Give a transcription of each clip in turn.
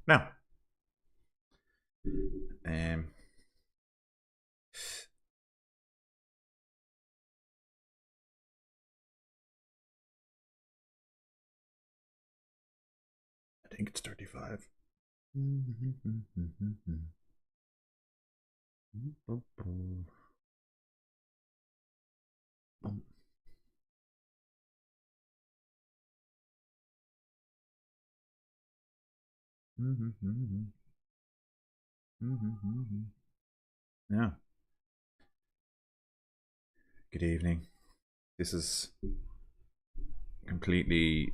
Now, I think it's 35. Yeah. Good evening. This is completely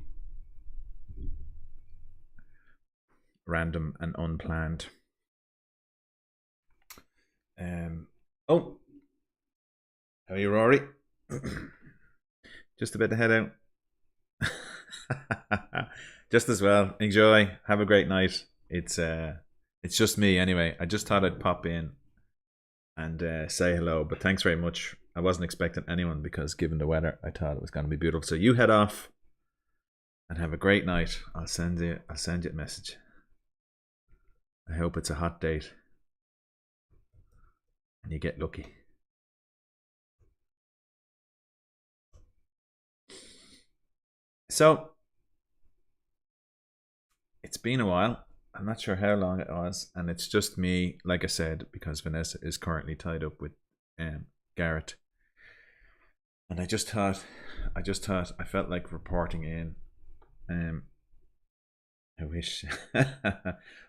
random and unplanned. Oh, how are you, Rory? Just about to head out. Just as well. Enjoy. Have a great night. It's just me anyway. I just thought I'd pop in and say hello, but thanks very much. I wasn't expecting anyone because given the weather, I thought it was going to be beautiful. So you head off and have a great night. I'll send you a message. I hope it's a hot date and you get lucky. So it's been a while. I'm not sure how long it was, and it's just me, like I said, because Vanessa is currently tied up with Garrett. And I thought I felt like reporting in. I wish.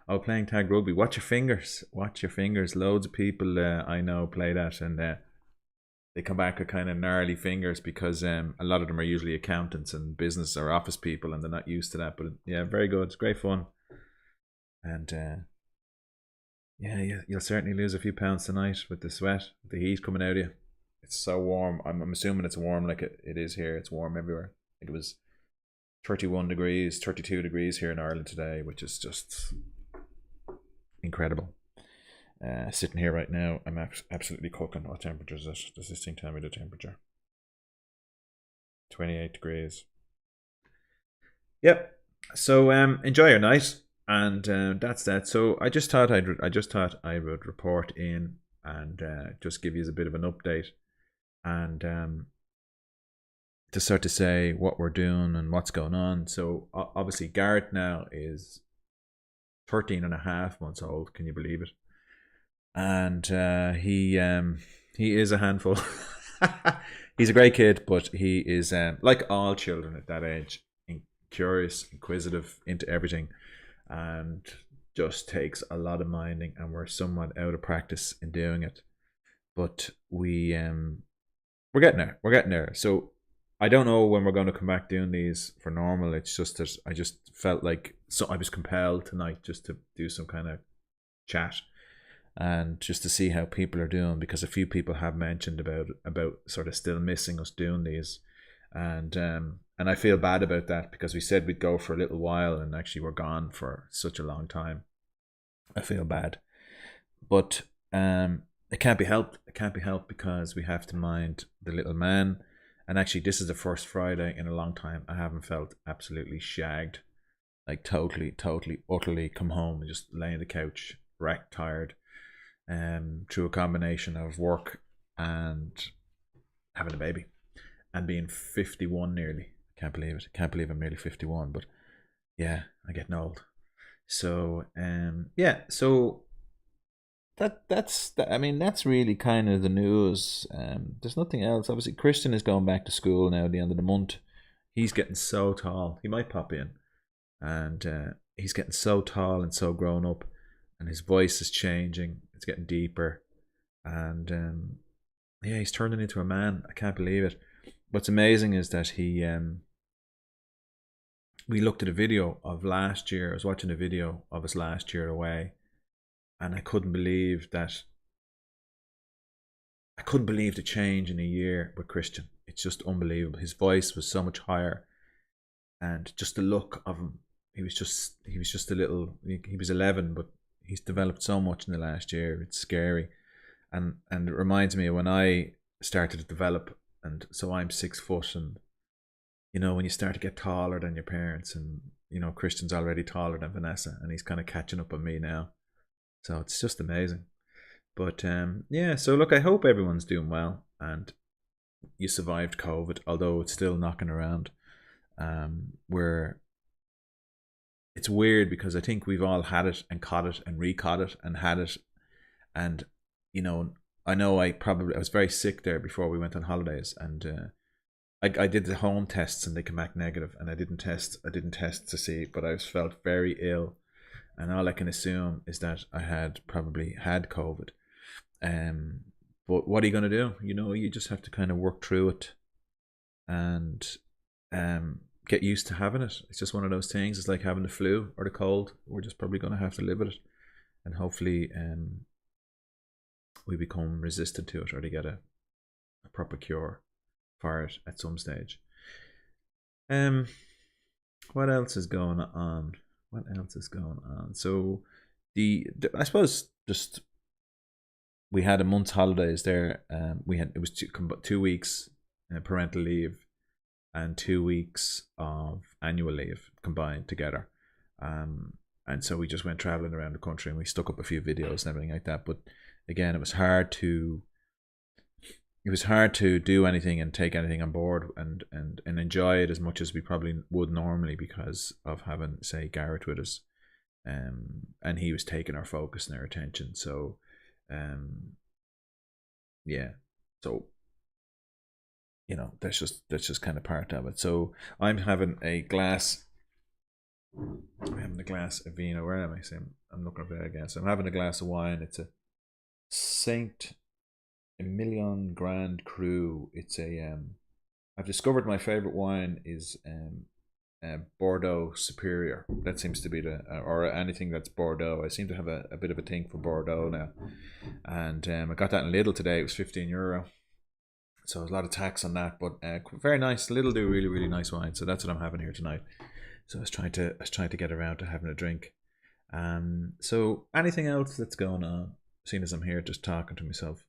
Oh, playing tag rugby. Watch your fingers. Watch your fingers. Loads of people I know play that, and they come back with kind of gnarly fingers because a lot of them are usually accountants and business or office people, and they're not used to that. But yeah, very good. It's great fun. And yeah, you'll certainly lose a few pounds tonight with the sweat, the heat coming out of you. It's so warm. I'm assuming it's warm like it is here. It's warm everywhere. I think it was 31 degrees, 32 degrees here in Ireland today, which is just incredible. Sitting here right now, I'm absolutely cooking. What temperature is it? Does this thing tell me the temperature? 28 degrees. Yep. So enjoy your night, and that's that. So I just thought I would report in and just give you a bit of an update, and to start to say what we're doing and what's going on. So obviously Garrett now is 13 and a half months old. Can you believe it? And he is a handful. He's a great kid, but he is like all children at that age, curious, inquisitive, into everything, and just takes a lot of minding. And we're somewhat out of practice in doing it, but we're getting there. We're getting there. So I don't know when we're going to come back doing these for normal. It's just that I just felt like, so I was compelled tonight just to do some kind of chat and just to see how people are doing, because a few people have mentioned about sort of still missing us doing these, and I feel bad about that because we said we'd go for a little while and actually we're gone for such a long time. I feel bad, but it can't be helped. It can't be helped because we have to mind the little man. And actually, this is the first Friday in a long time I haven't felt absolutely shagged, like totally, utterly come home and just lay on the couch, wrecked, tired, through a combination of work and having a baby and being 51 nearly. Can't believe it. Can't believe I'm nearly 51, but yeah, I'm getting old. So yeah, so that's I mean, that's really kind of the news. There's nothing else. Obviously, Christian is going back to school now at the end of the month. He's getting so tall. He might pop in, and he's getting so tall and so grown up, and his voice is changing. It's getting deeper, and yeah, he's turning into a man. I can't believe it. What's amazing is that we looked at a video of last year. I was watching a video of us last year away, and I couldn't believe that. I couldn't believe the change in a year with Christian. It's just unbelievable. His voice was so much higher, and just the look of him. He was just a little. He was 11, but he's developed so much in the last year. It's scary, and it reminds me of when I started to develop, and so I'm 6 foot, and when you start to get taller than your parents, and Christian's already taller than Vanessa, and he's kind of catching up on me now. So it's just amazing. But yeah, so look, I hope everyone's doing well and you survived COVID, although it's still knocking around. Where it's weird because I think we've all had it and caught it and re-caught it and had it, and I know I was very sick there before we went on holidays, and I did the home tests and they came back negative, and I didn't test to see, but I felt very ill, and all I can assume is that I had probably had COVID. But what are you going to do? You just have to kind of work through it and get used to having it. It's just one of those things. It's like having the flu or the cold. We're just probably going to have to live with it, and hopefully we become resistant to it, or to get a proper cure for it at some stage. What else is going on? So I suppose just we had a month's holidays there. It was 2 weeks parental leave and 2 weeks of annual leave combined together. And so we just went traveling around the country, and we stuck up a few videos and everything like that. But again, it was hard to do anything and take anything on board and enjoy it as much as we probably would normally, because of having, say, Garrett with us, and he was taking our focus and our attention. So yeah, so that's just kind of part of it. So I'm having a glass of vino. Where am I saying? I'm looking up there again. So I'm having a glass of wine. It's a Saint Emilion Grand Cru. It's I've discovered my favorite wine is Bordeaux Superior. That seems to be or anything that's Bordeaux. I seem to have a bit of a thing for Bordeaux now, and I got that in Lidl today. It was €15, so there's a lot of tax on that, but very nice. Lidl do really, really nice wine, so that's what I'm having here tonight. So I was trying to get around to having a drink. So anything else that's going on? Seeing as I'm here just talking to myself.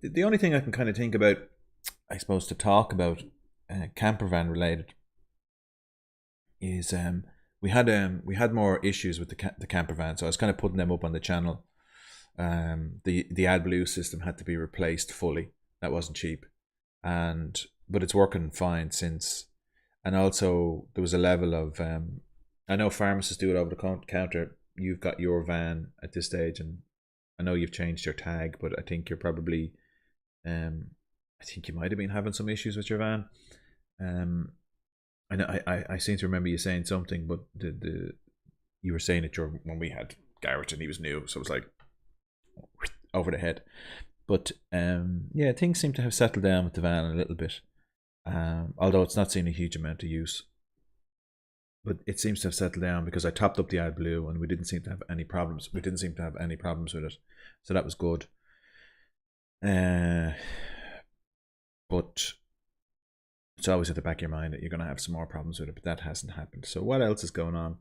The only thing I can kind of think about, I suppose, to talk about camper van related is we had more issues with the camper van, so I was kind of putting them up on the channel. The AdBlue system had to be replaced fully. That wasn't cheap, but it's working fine since. And also there was a level of I know pharmacists do it over the counter. You've got your van at this stage, and I know you've changed your tag, but I think you're probably I think you might have been having some issues with your van. I seem to remember you saying something, but you were saying it when we had Garrett and he was new, so it was like over the head. But yeah, things seem to have settled down with the van a little bit, although it's not seeing a huge amount of use. But it seems to have settled down because I topped up the AdBlue and we didn't seem to have any problems. We didn't seem to have any problems with it, so that was good. But it's always at the back of your mind that you're going to have some more problems with it, but that hasn't happened. So what else is going on?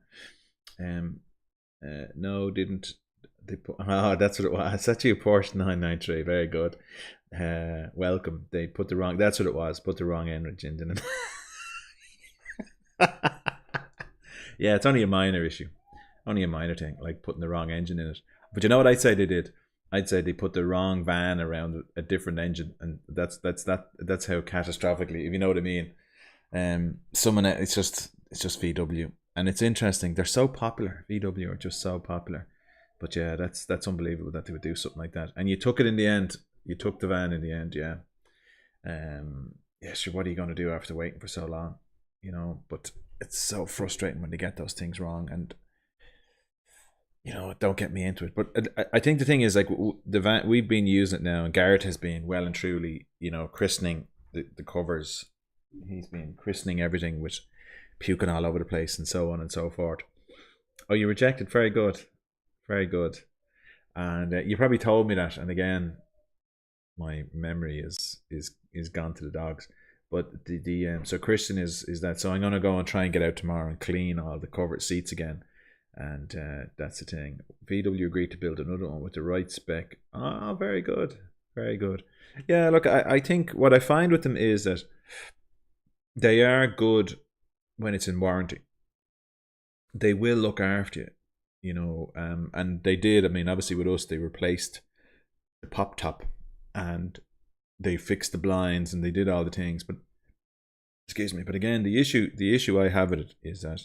No, didn't they put? Oh, that's what it was. It's actually a Porsche 993. Very good. Welcome. They put the wrong. That's what it was. Put the wrong engine in it. Yeah, it's only a minor issue, only a minor thing, like putting the wrong engine in it. But you know what I'd say they did? I'd say they put the wrong van around a different engine, and that's how catastrophically, if you know what I mean. It's just VW, and it's interesting. They're so popular. VW are just so popular. But yeah, that's unbelievable that they would do something like that. And you took it in the end. You took the van in the end, yeah. Yeah, sure. What are you going to do after waiting for so long? But it's so frustrating when they get those things wrong, and don't get me into it. But I think the thing is, like, the van, we've been using it now, and Garrett has been well and truly, christening the covers. He's been christening everything with puking all over the place and so on and so forth. Oh, you rejected? Very good, very good. And you probably told me that, and again, my memory is gone to the dogs. But the so Christian is that. So I'm gonna go and try and get out tomorrow and clean all the covered seats again, And that's the thing. VW agreed to build another one with the right spec. Oh, very good. Very good. Yeah, look, I think what I find with them is that they are good when it's in warranty. They will look after you, and they did. I mean, obviously with us, they replaced the pop top and they fixed the blinds and they did all the things. But excuse me, but again, the issue I have with it is that,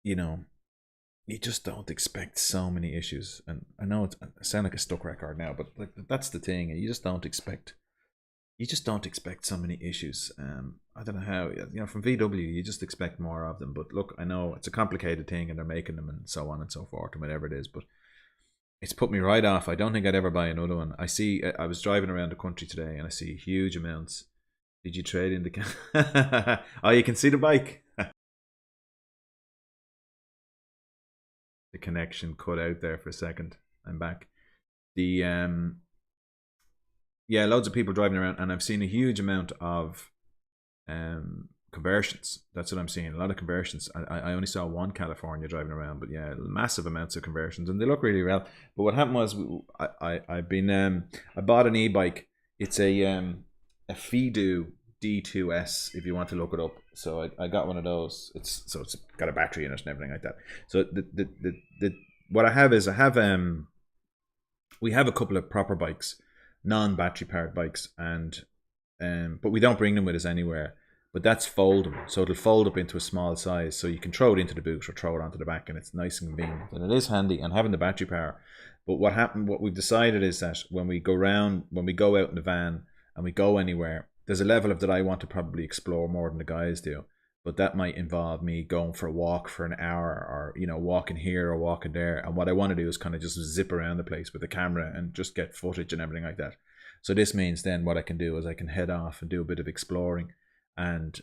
you know, you just don't expect so many issues. And I know I sound like a stuck record now, but like that's the thing. You just don't expect so many issues. I don't know how, from VW, you just expect more of them. But look, I know it's a complicated thing and they're making them and so on and so forth and whatever it is. But it's put me right off. I don't think I'd ever buy another one. I was driving around the country today and I see huge amounts. Did you trade in the oh, you can see the bike. The connection cut out there for a second. I'm back. The Yeah, loads of people driving around, and I've seen a huge amount of conversions. That's what I'm seeing. A lot of conversions. I only saw one California driving around, but yeah, massive amounts of conversions, and they look really well. But what happened was, I bought an e-bike. It's a Fido D2S, if you want to look it up. So I got one of those. It's got a battery in it and everything like that. So what I have is we have a couple of proper bikes, non-battery powered bikes, and but we don't bring them with us anywhere. But that's foldable, so it'll fold up into a small size, so you can throw it into the boot or throw it onto the back, and it's nice and convenient, and it is handy, and having the battery power. But what we've decided is that when we go out in the van and we go anywhere, there's a level of that I want to probably explore more than the guys do. But that might involve me going for a walk for an hour, or walking here or walking there. And what I want to do is kind of just zip around the place with the camera and just get footage and everything like that. So this means then what I can do is I can head off and do a bit of exploring, and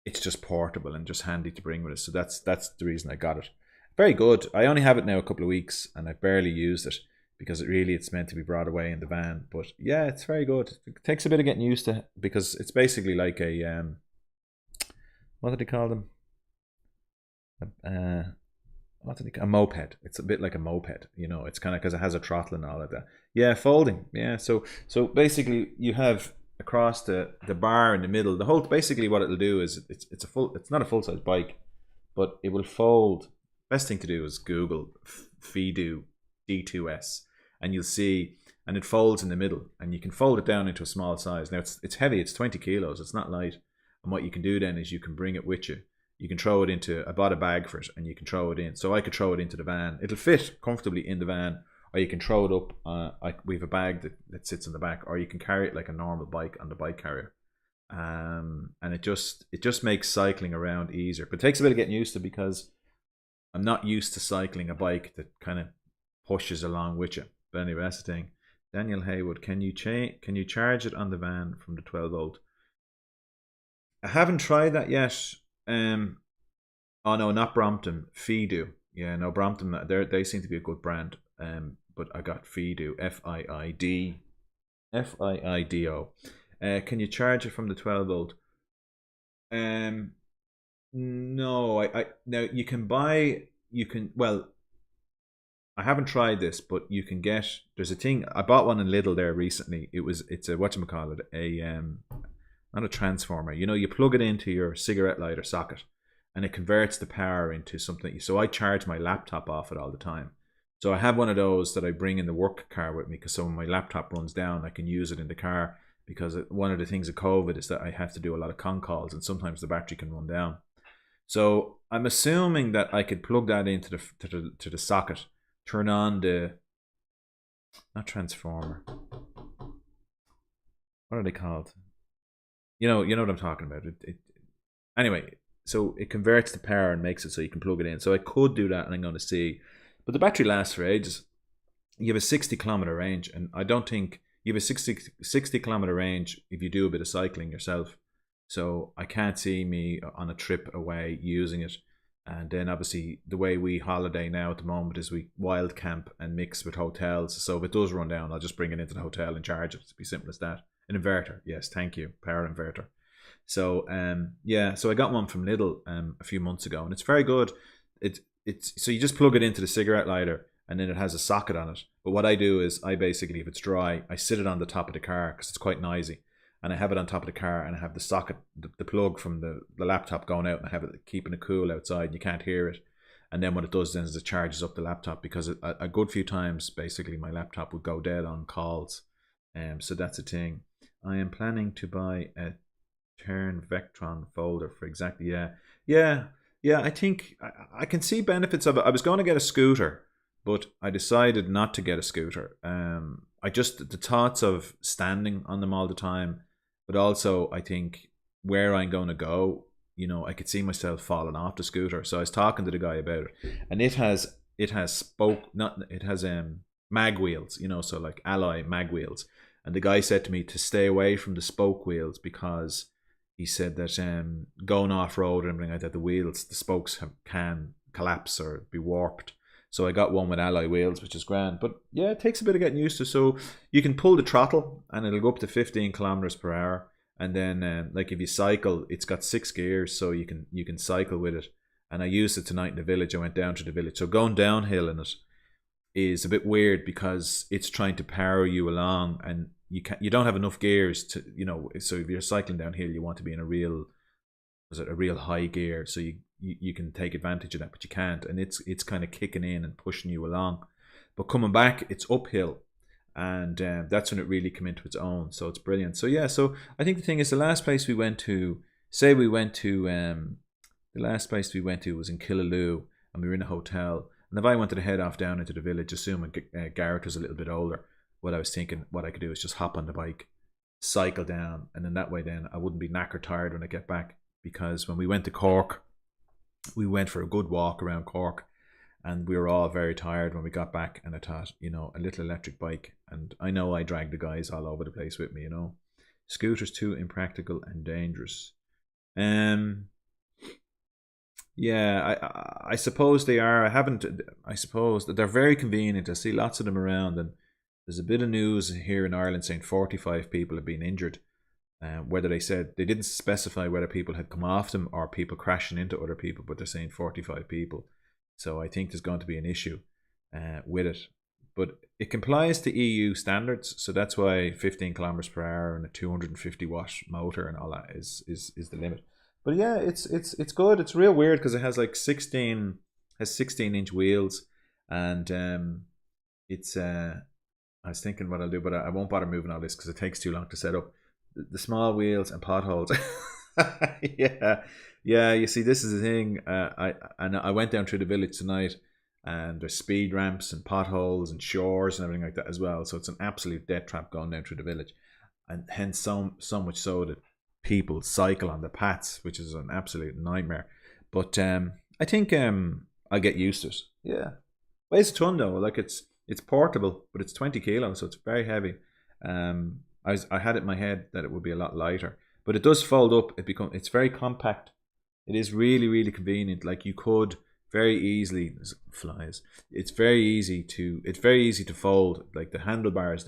it's just portable and just handy to bring with us. So that's the reason I got it. Very good. I only have it now a couple of weeks and I've barely used it because it's meant to be brought away in the van. But yeah, it's very good. It takes a bit of getting used to, because it's basically like a what do they call them? A moped. It's a bit like a moped, It's kind of, because it has a throttle and all of that. Yeah, folding. Yeah, so basically you have across the bar in the middle. The whole, basically what it'll do is it's not a full size bike, but it will fold. Best thing to do is Google Fido D2S, and you'll see, and it folds in the middle, and you can fold it down into a small size. Now it's heavy. It's 20 kilos. It's not light. And what you can do then is you can bring it with you. You can throw it into, I bought a bag for it, and you can throw it in. So I could throw it into the van. It'll fit comfortably in the van, or you can throw it up. We have a bag that sits in the back, or you can carry it like a normal bike on the bike carrier. And it just makes cycling around easier. But it takes a bit of getting used to, because I'm not used to cycling a bike that kind of pushes along with you. But anyway, that's the thing. Daniel Haywood, can you charge it on the van from the 12 volt? I haven't tried that yet. Oh no, not Brompton. Fido. Yeah, no, Brompton. They seem to be a good brand. But I got Fido. Fiido. Can you charge it from the 12 volt? No. I now you can buy. Well, I haven't tried this, but you can get. There's a thing. I bought one in Lidl there recently. It's a whatchamacallit, not a transformer. You plug it into your cigarette lighter socket, and it converts the power into something. So I charge my laptop off it all the time. So I have one of those that I bring in the work car with me, because so when my laptop runs down, I can use it in the car. Because one of the things of COVID is that I have to do a lot of con calls, and sometimes the battery can run down. So I'm assuming that I could plug that into the socket, turn on the, not transformer. What are they called? You know what I'm talking about. Anyway, so it converts the power and makes it so you can plug it in. So I could do that, and I'm going to see. But the battery lasts for ages. You have a 60-kilometer range, and I don't think you have a 60-kilometer range if you do a bit of cycling yourself. So I can't see me on a trip away using it. And then obviously the way we holiday now at the moment is we wild camp and mix with hotels. So if it does run down, I'll just bring it into the hotel and charge it. It'll be simple as that. An inverter, yes, thank you, power inverter. So yeah, so I got one from Lidl a few months ago, and it's very good. It's so you just plug it into the cigarette lighter, and then it has a socket on it. But what I do is I basically, if it's dry, I sit it on the top of the car because it's quite noisy, and I have it on top of the car, and I have the socket, the plug from the laptop going out, and I have it keeping it cool outside. You can't hear it. And then what it does then is it charges up the laptop, because a good few times basically my laptop would go dead on calls. So that's a thing. I am planning to buy a Turn Vectron folder for exactly, yeah. I think I can see benefits of it. I was going to get a scooter, but I decided not to get a scooter. I just, the thoughts of standing on them all the time, but also I think where I'm going to go, I could see myself falling off the scooter. So I was talking to the guy about it, and it has mag wheels, so like alloy mag wheels. And the guy said to me to stay away from the spoke wheels, because he said that going off road and everything like that, the spokes can collapse or be warped. So I got one with alloy wheels, which is grand. But yeah, it takes a bit of getting used to. So you can pull the throttle and it'll go up to 15 kilometers per hour. And then like if you cycle, it's got 6 gears, so you can cycle with it. And I used it tonight in the village. I went down to the village. So going downhill in it is a bit weird, because it's trying to power you along, and you don't have enough gears to, so if you're cycling downhill, you want to be in a real high gear, so you can take advantage of that, but you can't, and it's kind of kicking in and pushing you along. But coming back, it's uphill, and that's when it really came into its own. So it's brilliant. So yeah, so I think the thing is, the last place we went to was in Killaloe, and we were in a hotel. And if I wanted to head off down into the village, assuming Garrett was a little bit older, what I was thinking, what I could do is just hop on the bike, cycle down, and then that way then I wouldn't be knackered tired when I get back. Because when we went to Cork, we went for a good walk around Cork, and we were all very tired when we got back. And I thought, a little electric bike, and I know I dragged the guys all over the place with me, Scooters too impractical and dangerous. Yeah, I suppose they are. I suppose that they're very convenient. I see lots of them around, and there's a bit of news here in Ireland saying 45 people have been injured. Whether they didn't specify whether people had come off them or people crashing into other people, but they're saying 45 people. So I think there's going to be an issue with it. But it complies to EU standards, so that's why 15 kilometers per hour and a 250 watt motor and all that is the limit. But yeah, it's good. It's real weird because it has like 16-inch wheels, and it's I was thinking what I'll do, but I won't bother moving all this because it takes too long to set up. The small wheels and potholes. yeah. You see, this is the thing. I went down through the village tonight, and there's speed ramps and potholes and shores and everything like that as well. So it's an absolute death trap going down through the village, and hence so much so that people cycle on the paths, which is an absolute nightmare. But I think I'll get used to it. Yeah, weighs a ton though. Like it's portable, but it's 20 kilos, so it's very heavy. I had it in my head that it would be a lot lighter, but it does fold up. It's very compact. It is really, really convenient. Like you could very easily, flies. It's very easy to fold. Like the handlebars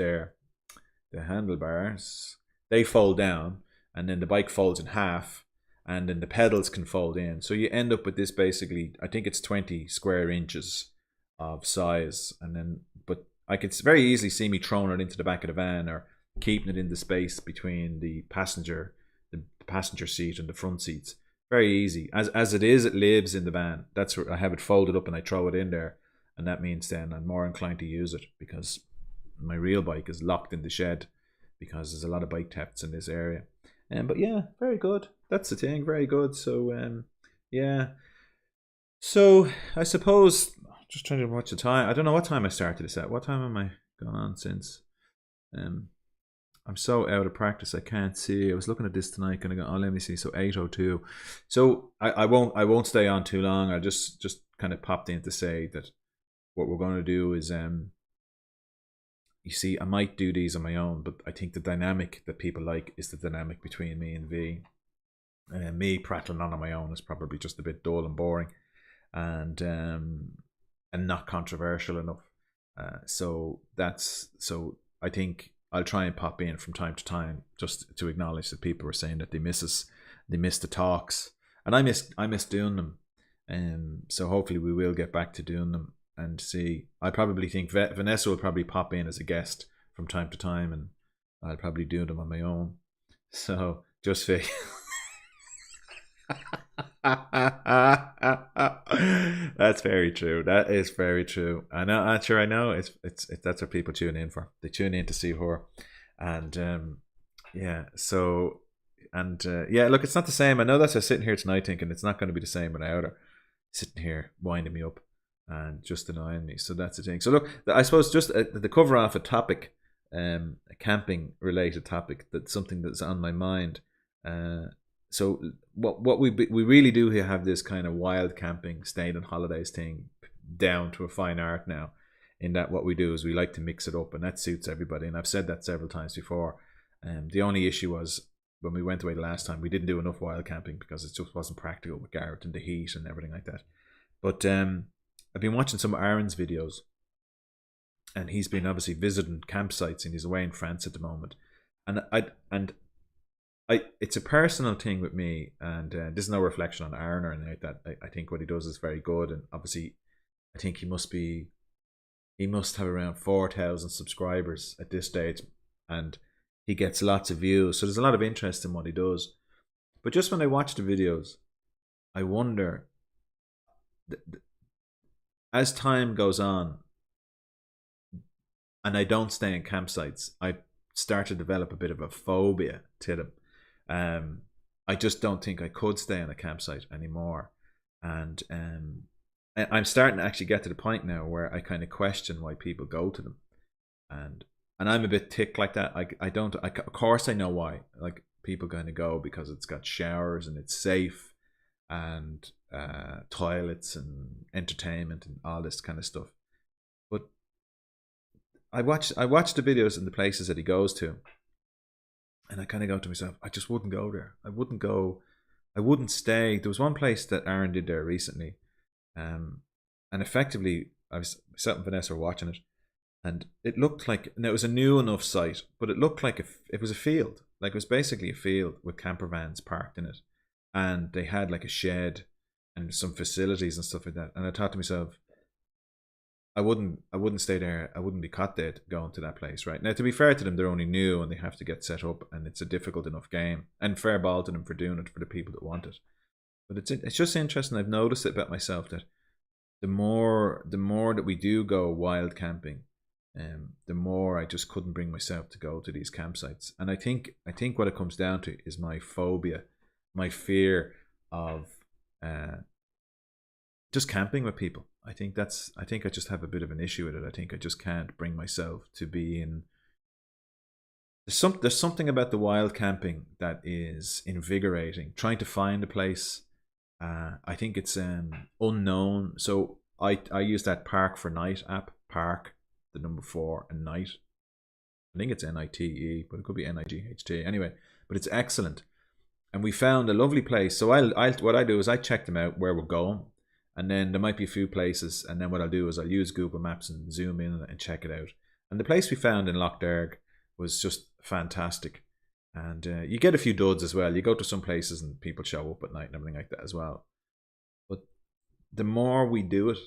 they fold down, and then the bike folds in half, and then the pedals can fold in. So you end up with this basically, I think it's 20 square inches of size, and then, but I could very easily see me throwing it into the back of the van, or keeping it in the space between the passenger seat and the front seats. Very easy. As it is, it lives in the van. That's where I have it folded up and I throw it in there, and that means then I'm more inclined to use it, because my real bike is locked in the shed because there's a lot of bike thefts in this area. But yeah, very good. That's the thing. Very good. So yeah. So I suppose, just trying to watch the time. I don't know what time I started this at. What time am I going on since? I'm so out of practice I can't see. I was looking at this tonight and I go, oh, let me see. So 8:02. So I won't stay on too long. I just kind of popped in to say that what we're going to do is you see, I might do these on my own, but I think the dynamic that people like is the dynamic between me and V. Me prattling on my own is probably just a bit dull and boring, and not controversial enough. So I think I'll try and pop in from time to time just to acknowledge that people were saying that they miss us They miss the talks, and I miss doing them. So hopefully we will get back to doing them and see. I probably think Vanessa will probably pop in as a guest from time to time, and I'll probably do them on my own. So just for that's very true. That is very true. I know. I'm sure. I know. It's that's what people tune in for. They tune in to see her, and yeah. So and yeah. Look, it's not the same. I know that's. I'm sitting here tonight thinking it's not going to be the same without her sitting here winding me up and just annoying me. So that's the thing. So look, I suppose just the cover off a topic, a camping related topic. That's something that's on my mind. So what we really do here have this kind of wild camping, staying on holidays thing down to a fine art now. In that what we do is we like to mix it up, and that suits everybody. And I've said that several times before. The only issue was when we went away the last time, we didn't do enough wild camping because it just wasn't practical with Garrett and the heat and everything like that. But I've been watching some of Aaron's videos, and he's been obviously visiting campsites, and he's away in France at the moment. And it's a personal thing with me, and there's no reflection on Aaron or anything like that. I think what he does is very good, and obviously, I think he must have around 4,000 subscribers at this stage, and he gets lots of views. So there's a lot of interest in what he does. But just when I watch the videos, I wonder, as time goes on, and I don't stay in campsites, I start to develop a bit of a phobia to them. I just don't think I could stay on a campsite anymore, and I'm starting to actually get to the point now where I kind of question why people go to them, and I'm a bit tick like that. Of course I know why. Like, people kind of go because it's got showers and it's safe, and toilets and entertainment and all this kind of stuff. But I watch the videos and the places that he goes to, and I kind of go to myself, I just wouldn't go there. I wouldn't stay. There was one place that Aaron did there recently, and effectively I was sat and Vanessa were watching it, and it looked like, and it was a new enough site, but it looked like it was a field. Like, it was basically a field with camper vans parked in it, and they had like a shed and some facilities and stuff like that. And I thought to myself, I wouldn't stay there. I wouldn't be caught dead going to that place right now. To be fair to them, they're only new and they have to get set up, and it's a difficult enough game. And fair ball to them for doing it for the people that want it. But it's just interesting. I've noticed it about myself that the more that we do go wild camping, the more I just couldn't bring myself to go to these campsites. And I think what it comes down to is my phobia, my fear of just camping with people. I think I just have a bit of an issue with it. I think I just can't bring myself to be in. There's something about the wild camping that is invigorating. Trying to find a place. I think it's unknown. So I use that Park for Night app. Park, the number 4, and Night. I think it's NITE, but it could be NIGHT. Anyway, but it's excellent. And we found a lovely place. So what I do is I check them out where we're going. And then there might be a few places, and then what I'll do is I'll use Google Maps and zoom in and check it out. And the place we found in Lough Derg was just fantastic. And you get a few duds as well. You go to some places and people show up at night and everything like that as well. But the more we do it,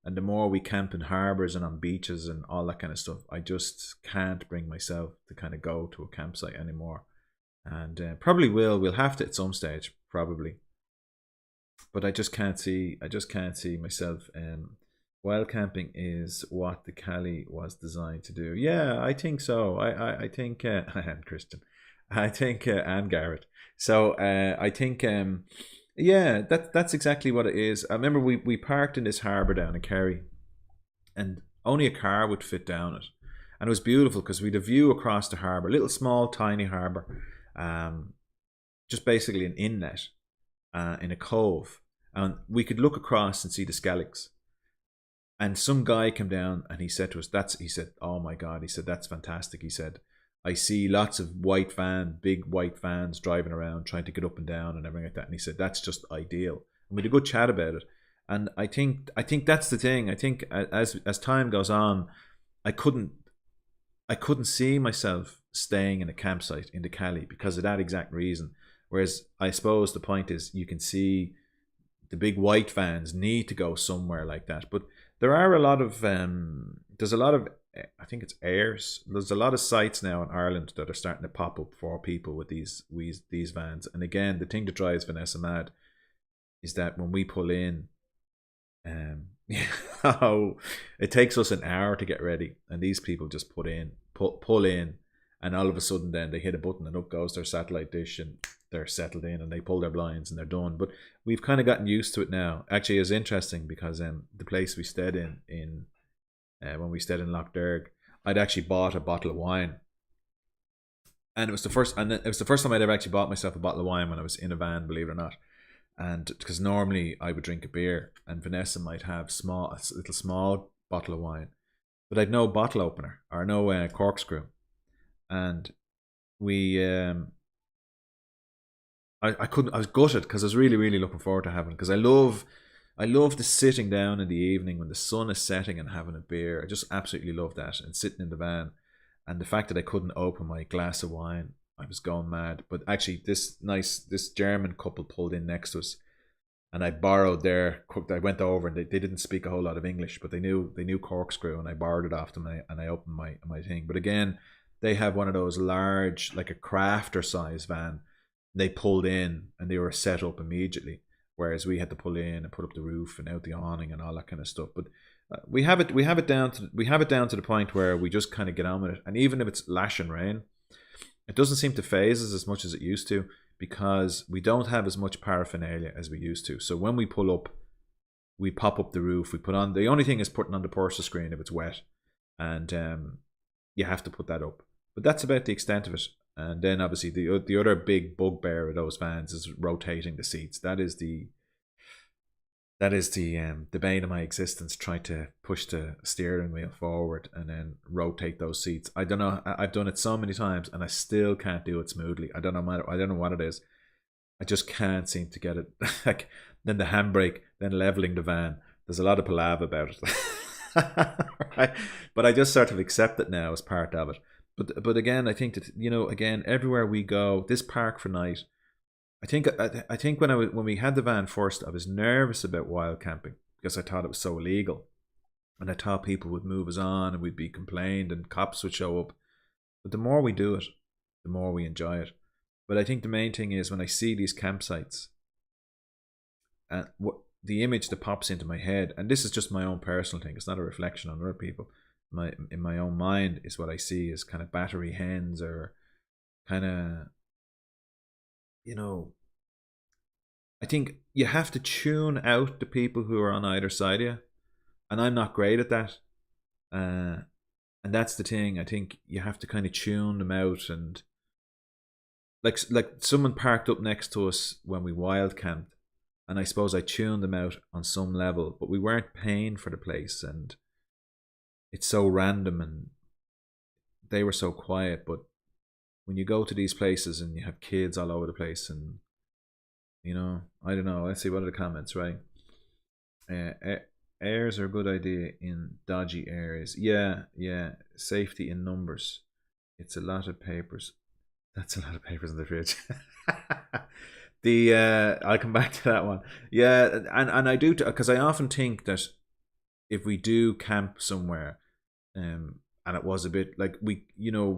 and the more we camp in harbours and on beaches and all that kind of stuff, I just can't bring myself to kind of go to a campsite anymore. And probably we'll have to at some stage, probably. But I just can't see myself. Wild camping is what the Cali was designed to do. Yeah, I think so. I think and Christian, I think and Garrett. So I think yeah, that's exactly what it is. I remember we parked in this harbour down in Kerry, and only a car would fit down it, and it was beautiful because we had a view across the harbour, little small tiny harbour, just basically an inlet. In a cove, and we could look across and see the Skelligs. And some guy came down and he said to us, he said, oh my God, he said, that's fantastic. He said, I see lots of big white vans driving around trying to get up and down and everything like that. And he said, that's just ideal. And we had a good chat about it. And I think that's the thing. I think as time goes on, I couldn't see myself staying in a campsite in the Cali because of that exact reason. Whereas I suppose the point is you can see the big white vans need to go somewhere like that. But there are a lot of there's a lot of, I think it's airs. There's a lot of sites now in Ireland that are starting to pop up for people with these vans. And again, the thing that drives Vanessa mad is that when we pull in, oh, it takes us an hour to get ready, and these people just pull in, and all of a sudden then they hit a button and up goes their satellite dish and they're settled in and they pull their blinds and they're done. But we've kind of gotten used to it now. Actually, it's interesting because the place we stayed in when we stayed in Lochderg, I'd actually bought a bottle of wine, and it was the first time I'd ever actually bought myself a bottle of wine when I was in a van, believe it or not. And because normally I would drink a beer, and Vanessa might have a little small bottle of wine, but I'd no bottle opener or no corkscrew, and we I couldn't. I was gutted because I was really, really looking forward to having it, because I love the sitting down in the evening when the sun is setting and having a beer. I just absolutely love that, and sitting in the van, and the fact that I couldn't open my glass of wine, I was going mad. But actually, this German couple pulled in next to us, and I borrowed their. I went over and they didn't speak a whole lot of English, but they knew corkscrew, and I borrowed it off them, and I opened my thing. But again, they have one of those large, like a crafter size van. They pulled in and they were set up immediately, whereas we had to pull in and put up the roof and out the awning and all that kind of stuff. But we have it down to the point where we just kind of get on with it. And even if it's lashing rain, it doesn't seem to phase us as much as it used to, because we don't have as much paraphernalia as we used to. So when we pull up, we pop up the roof. We put on, the only thing is putting on the Purser screen if it's wet, and you have to put that up. But that's about the extent of it. And then obviously the other big bugbear of those vans is rotating the seats. That is the bane of my existence, trying to push the steering wheel forward and then rotate those seats. I don't know. I've done it so many times and I still can't do it smoothly. I don't know what it is. I just can't seem to get it. Like, then the handbrake, then leveling the van. There's a lot of palaver about it. Right? But I just sort of accept it now as part of it. But again, I think that, again, everywhere we go, this Park for Night, I think when we had the van first, I was nervous about wild camping because I thought it was so illegal, and I thought people would move us on and we'd be complained and cops would show up. But the more we do it, the more we enjoy it. But I think the main thing is when I see these campsites, and what the image that pops into my head, and this is just my own personal thing, it's not a reflection on other people. In my own mind is what I see is kind of battery hens, or kind of, I think you have to tune out the people who are on either side of you, and I'm not great at that. And that's the thing. I think you have to kind of tune them out, and like someone parked up next to us when we wild camped, and I suppose I tuned them out on some level, but we weren't paying for the place, and it's so random, and they were so quiet. But when you go to these places and you have kids all over the place, and I don't know. Let's see, what are the comments, right? Airs are a good idea in dodgy areas. Yeah. Safety in numbers. It's a lot of papers. That's a lot of papers in the fridge. I'll come back to that one. Yeah, and I do, because I often think that if we do camp somewhere, and it was a bit like we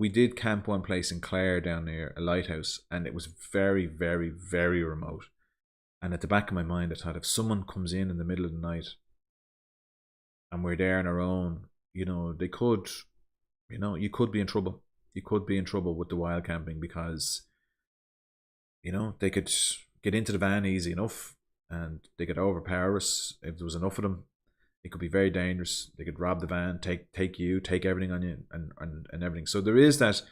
did camp one place in Clare down near a lighthouse, and it was very, very, very remote. And at the back of my mind, I thought, if someone comes in the middle of the night and we're there on our own, they could, you could be in trouble. You could be in trouble with the wild camping, because they could get into the van easy enough and they could overpower us if there was enough of them. It could be very dangerous. They could rob the van, take everything on you, and everything. So there is that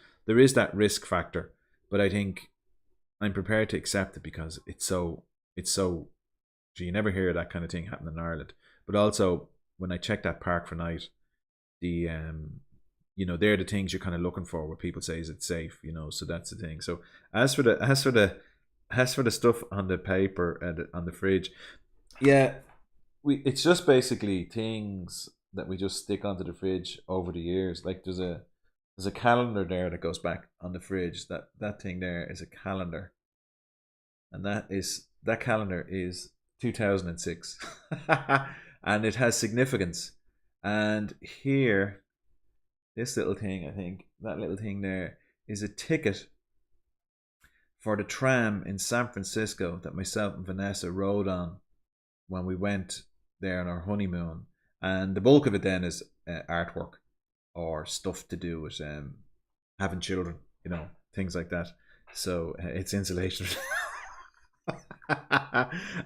risk factor. But I think I'm prepared to accept it, because it's so you never hear that kind of thing happen in Ireland. But also, when I check that Park for Night, the they're the things you're kind of looking for, where people say, is it safe? So that's the thing. So as for the stuff on the paper and on the fridge, yeah, it's just basically things that we just stick onto the fridge over the years. Like there's a calendar there that goes back on the fridge. That thing there is a calendar, and that calendar is 2006, and it has significance. And here, this little thing, I think that little thing there is a ticket for the tram in San Francisco that myself and Vanessa rode on when we went there on our honeymoon. And the bulk of it then is artwork or stuff to do with having children, things like that. So it's insulation.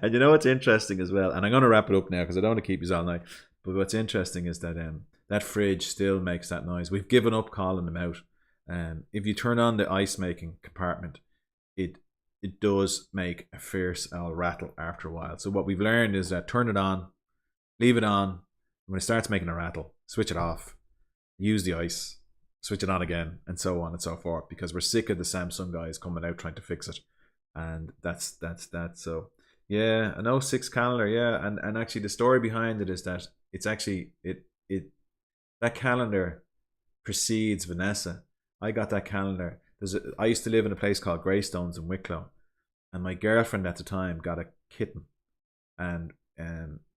And you know what's interesting as well, and I'm going to wrap it up now because I don't want to keep you all night. But what's interesting is that that fridge still makes that noise. We've given up calling them out. If you turn on the ice making compartment, it does make a fierce rattle after a while. So what we've learned is that turn it on, leave it on. When it starts making a rattle, switch it off, use the ice, switch it on again, and so on and so forth. Because we're sick of the Samsung guys coming out trying to fix it, and that's that. So yeah, an '06 calendar, yeah, and actually the story behind it is that it's actually it that calendar precedes Vanessa. I got that calendar. I used to live in a place called Greystones in Wicklow, and my girlfriend at the time got a kitten, and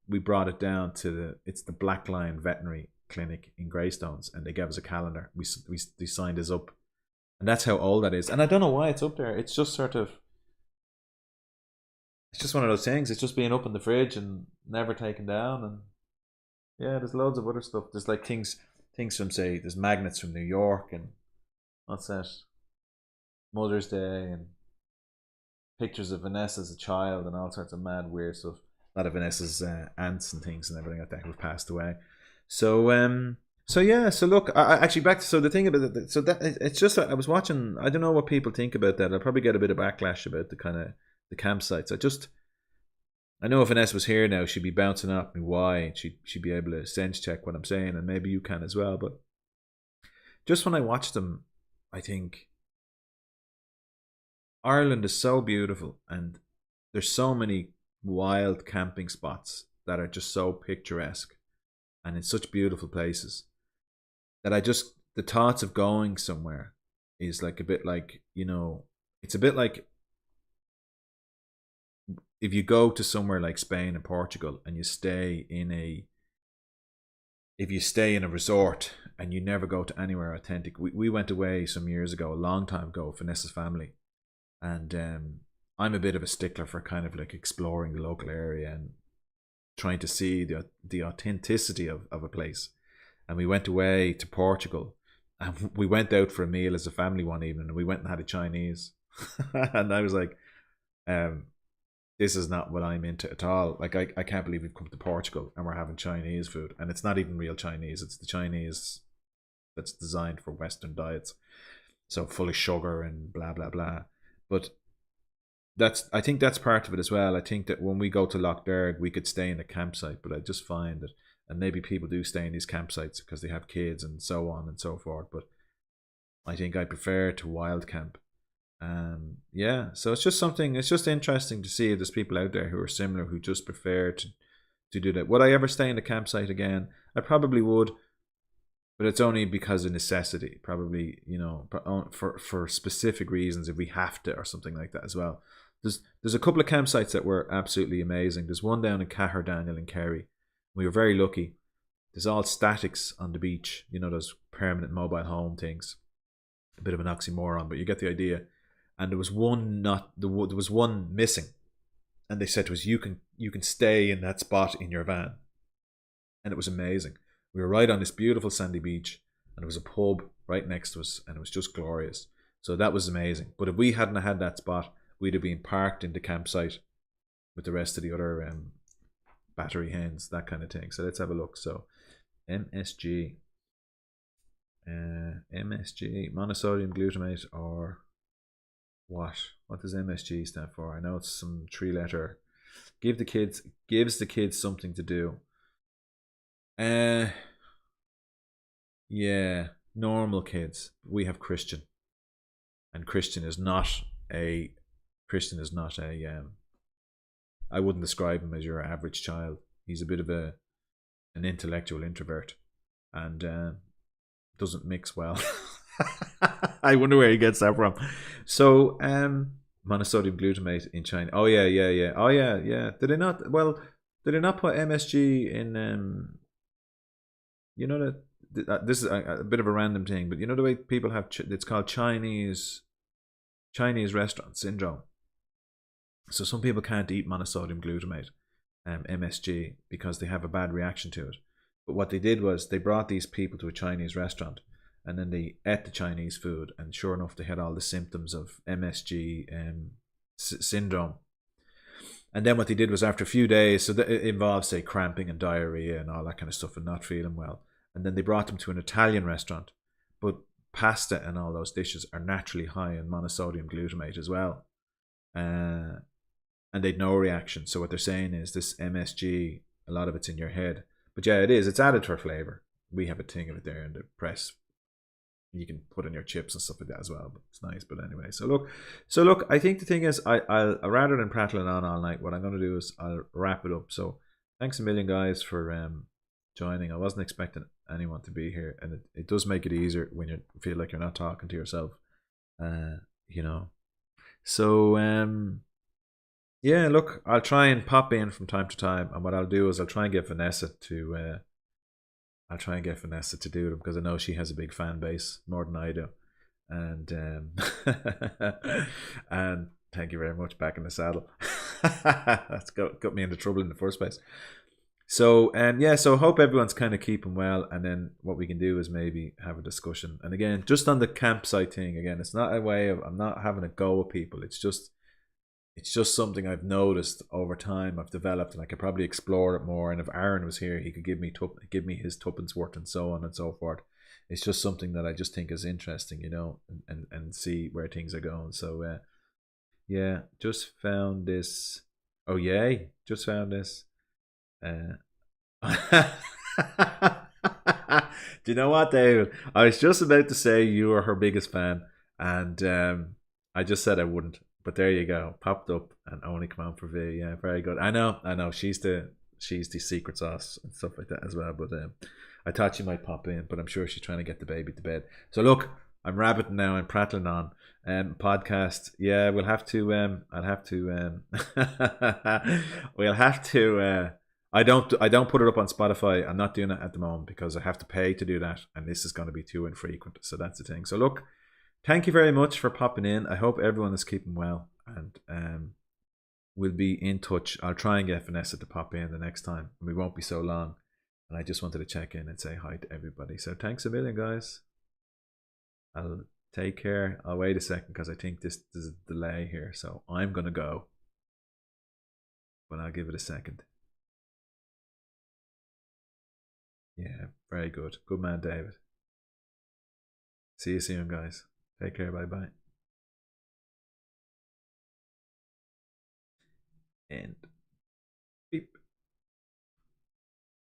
we brought it down to the Black Lion Veterinary Clinic in Greystones, and they gave us a calendar. We signed us up, and that's how old that is. And I don't know why it's up there. It's just sort of, it's just one of those things. It's just being up in the fridge and never taken down. And yeah, there's loads of other stuff. There's like things from, say, there's magnets from New York, and what's that? Mother's Day, and pictures of Vanessa as a child, and all sorts of mad weird stuff. A lot of Vanessa's aunts and things and everything like that who have passed away. So yeah. So look, I actually back to, so the thing about it. So that it's just, I was watching. I don't know what people think about that. I'll probably get a bit of backlash about the kind of the campsites. I know if Vanessa was here now, she'd be bouncing at me why, and she'd be able to sense check what I'm saying, and maybe you can as well. But just when I watch them, I think Ireland is so beautiful, and there's so many wild camping spots that are just so picturesque and in such beautiful places that the thoughts of going somewhere is like a bit like, it's a bit like if you go to somewhere like Spain and Portugal and you stay in a resort and you never go to anywhere authentic. We went away some years ago, a long time ago, with Vanessa's family, and I'm a bit of a stickler for kind of like exploring the local area and trying to see the authenticity of a place. And we went away to Portugal, and we went out for a meal as a family one evening, and we went and had a Chinese. And I was like, this is not what I'm into at all. Like, I can't believe we've come to Portugal and we're having Chinese food, and it's not even real Chinese. It's the Chinese that's designed for Western diets, so full of sugar and blah blah blah. But I think that's part of it as well. I think that when we go to Lough Derg, we could stay in a campsite, but I just find that, and maybe people do stay in these campsites because they have kids and so on and so forth, but I think I prefer to wild camp. Yeah, so it's just interesting to see there's people out there who are similar, who just prefer to do that. Would I ever stay in a campsite again? I probably would, but it's only because of necessity, probably, for specific reasons, if we have to or something like that as well. There's a couple of campsites that were absolutely amazing. There's one down in Daniel in Kerry. We were very lucky. There's all statics on the beach, those permanent mobile home things. A bit of an oxymoron, but you get the idea. And there was one missing, and they said to us, you can stay in that spot in your van. And it was amazing. We were right on this beautiful sandy beach, and there was a pub right next to us, and it was just glorious. So that was amazing. But if we hadn't had that spot, we'd have been parked in the campsite with the rest of the other battery hens, that kind of thing. So let's have a look. So MSG, monosodium glutamate, or what does MSG stand for? I know it's some 3-letter. Gives the kids something to do. Yeah, normal kids. We have Christian, and Christian is not a I wouldn't describe him as your average child. He's a bit of an intellectual introvert, and doesn't mix well. I wonder where he gets that from. So monosodium glutamate in China. Oh yeah, yeah, yeah. Oh yeah, yeah. Did they not? Well, did they not put MSG in? You know that this is a bit of a random thing, but you know the way people have it's called Chinese restaurant syndrome. So some people can't eat monosodium glutamate, MSG, because they have a bad reaction to it. But what they did was they brought these people to a Chinese restaurant, and then they ate the Chinese food, and sure enough, they had all the symptoms of MSG syndrome. And then what they did was after a few days, so that it involves say cramping and diarrhea and all that kind of stuff, and not feeling well. And then they brought them to an Italian restaurant, but pasta and all those dishes are naturally high in monosodium glutamate as well. And they'd no reaction. So what they're saying is this MSG, a lot of it's in your head. But yeah, it is. It's added for flavor. We have a thing of it there in the press. You can put in your chips and stuff like that as well. But it's nice. But anyway, so look. I think the thing is, I'll rather than prattling on all night, what I'm going to do is I'll wrap it up. So thanks a million, guys, for joining. I wasn't expecting anyone to be here, and it does make it easier when you feel like you're not talking to yourself. You know. So yeah, look, I'll try and pop in from time to time, and what I'll do is I'll try and get Vanessa to do them because I know she has a big fan base more than I do, and and thank you very much. Back in the saddle. That's got me into trouble in the first place. So yeah, so hope everyone's kind of keeping well, and then what we can do is maybe have a discussion. And again, just on the campsite thing, again, it's not a way of I'm not having a go with people. It's just something I've noticed over time. I've developed, and I could probably explore it more. And if Aaron was here, he could give me his tuppence worth, and so on and so forth. It's just something that I just think is interesting, and see where things are going. So yeah, just found this. Oh yay! Just found this. Do you know what, David? I was just about to say you are her biggest fan, and I just said I wouldn't. But there you go, popped up and only come out for V. Yeah, very good. I know. She's the secret sauce and stuff like that as well. But I thought she might pop in, but I'm sure she's trying to get the baby to bed. So look, I'm rabbiting now. I'm prattling on. Podcast. Yeah, we'll have to. I'll have to. We'll have to. I don't put it up on Spotify. I'm not doing it at the moment because I have to pay to do that, and this is going to be too infrequent. So that's the thing. So look. Thank you very much for popping in. I hope everyone is keeping well, and we'll be in touch. I'll try and get Vanessa to pop in the next time. We won't be so long. And I just wanted to check in and say hi to everybody. So thanks a million, guys. I'll take care. I'll wait a second because I think there's a delay here. So I'm going to go. But I'll give it a second. Yeah, very good. Good man, David. See you soon, guys. Take care. Bye-bye. And